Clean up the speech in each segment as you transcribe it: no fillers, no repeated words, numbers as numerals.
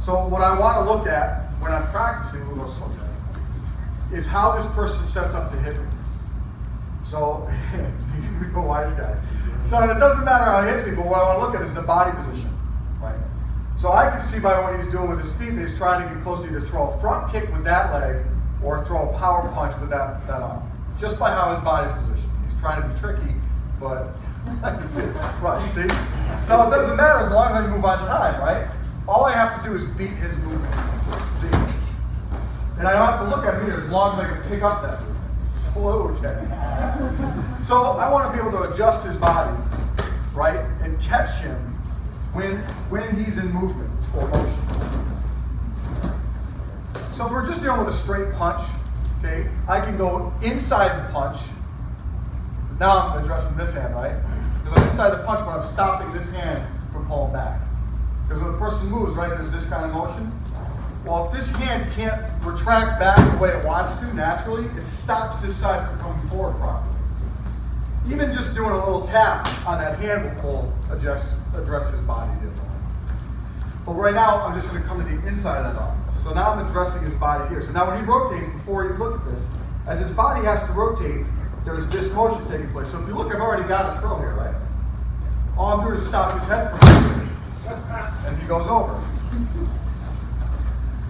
So what I want to look at when I'm practicing, we'll go slow down, is how this person sets up to hit me. So, you're a wise guy. So it doesn't matter how he hits me, but what I want to look at is the body position, right? So I can see by what he's doing with his feet that he's trying to get close to either throw a front kick with that leg or throw a power punch with that arm. Just by how his body's positioned. He's trying to be tricky, but I can see it. Right, see? So it doesn't matter as long as I move on time, right? All I have to do is beat his movement. See? And I don't have to look at him either as long as I can pick up that movement. Slow, Teddy. So I want to be able to adjust his body, right, and catch him when he's in movement or motion. So if we're just dealing with a straight punch, okay, I can go inside the punch. Now I'm addressing this hand, right? Because I'm inside the punch, but I'm stopping this hand from pulling back. Because when a person moves, right, there's this kind of motion. Well, if this hand can't retract back the way it wants to naturally, it stops this side from coming forward properly. Even just doing a little tap on that hand will address his body differently. But right now, I'm just going to come to the inside of that arm. So now I'm addressing his body here. So now when he rotates, before you look at this, as his body has to rotate, there's this motion taking place. So if you look, I've already got a throw here, right? All I'm doing is stop his head from moving, and he goes over.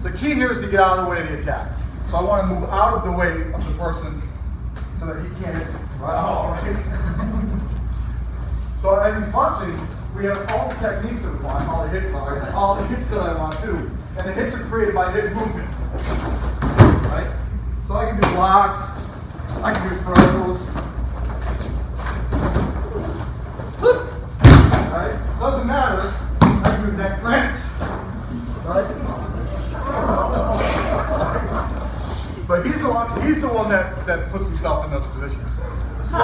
The key here is to get out of the way of the attack. So I want to move out of the way of the person so that he can't hit me. Right? So as he's punching, we have all the techniques that we want, all the hits that I want to, and the hits are created by his movement. Right? So I can do blocks, I can do throws. Right? Doesn't matter. I can do neck breaks. Right? But he's the one that puts himself in those positions. So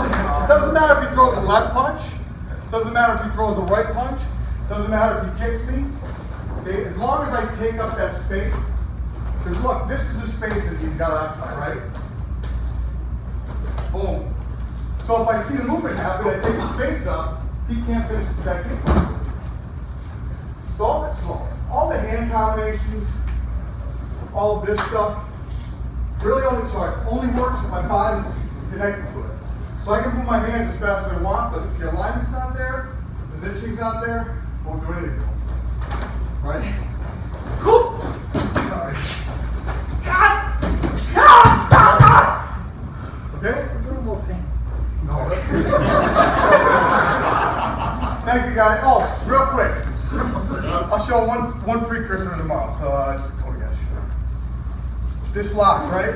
it doesn't matter if he throws a left punch, doesn't matter if he throws a right punch, doesn't matter if he kicks me. Okay? As long as I take up that space, because look, this is the space that he's got to occupy, right? Boom. So if I see the movement happen, I take the space up, he can't finish the technique. So all the hand combinations, all of this stuff, really only works if my body's connected to it. So I can move my hands as fast as I want, but if the alignment's not there, the positioning's not there, won't do anything. Right? Sorry. Okay? No, that's good. Thank you guys. Oh, real quick. I'll show one precursor tomorrow, so just go again. This lock, right?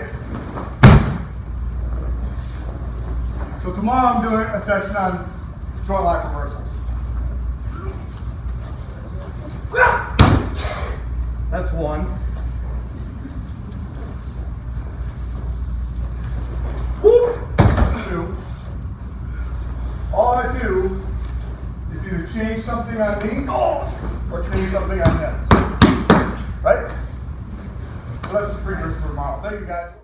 So tomorrow I'm doing a session on joint lock reversals. That's one. That's two. All I do is either change something on me or change something on him. Right? So that's the precursor for tomorrow. Thank you guys.